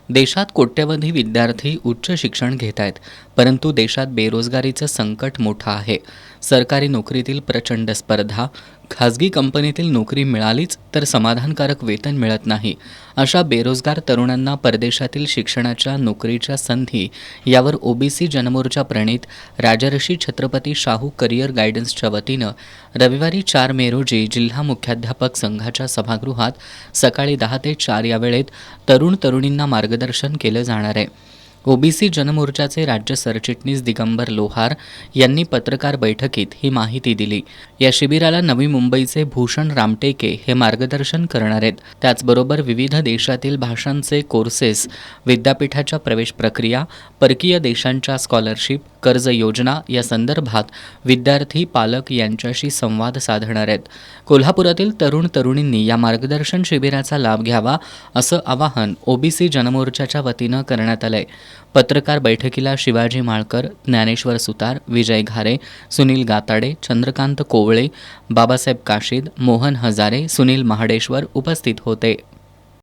देशात कोट्यवधी विद्यार्थी उच्च शिक्षण घेत आहेत, परंतु देशात बेरोजगारीचं संकट मोठं आहे. सरकारी नोकरीतील प्रचंड स्पर्धा, खाजगी कंपनीतील नोकरी मिळालीच तर समाधानकारक वेतन मिळत नाही. अशा बेरोजगार तरुणांना परदेशातील शिक्षणाच्या नोकरीच्या संधी यावर ओबीसी जनमोर्चा प्रणित राजर्षी छत्रपती शाहू करिअर गायडन्सच्या वतीनं रविवारी 4 मे रोजी जिल्हा मुख्याध्यापक संघाच्या सभागृहात सकाळी 10 ते 4 या वेळेत तरुण तरुणींना मार्गदर्शन केलं जाणार आहे. ओबीसी जनमोर्चाचे राज्य सरचिटणीस दिगंबर लोहार यांनी पत्रकार बैठकीत ही माहिती दिली. या शिबिराला नवी मुंबईचे भूषण रामटेके हे मार्गदर्शन करणार आहेत. त्याचबरोबर विविध देशातील भाषांचे कोर्सेस, विद्यापीठाच्या प्रवेश प्रक्रिया, परकीय देशांच्या स्कॉलरशिप, कर्ज योजना या संदर्भात विद्यार्थी पालक यांच्याशी संवाद साधणार आहेत. कोल्हापुरातील तरुण तरुणींनी या मार्गदर्शन शिबिराचा लाभ घ्यावा असं आवाहन ओबीसी जनमोर्चाच्या वतीनं करण्यात आलंय. पत्रकार बैठकीला शिवाजी माळकर, ज्ञानेश्वर सुतार, विजय घारे, सुनील गाताडे, चंद्रकांत कोवळे, बाबासाहेब काशीद, मोहन हजारे, सुनील महाडेश्वर उपस्थित होते.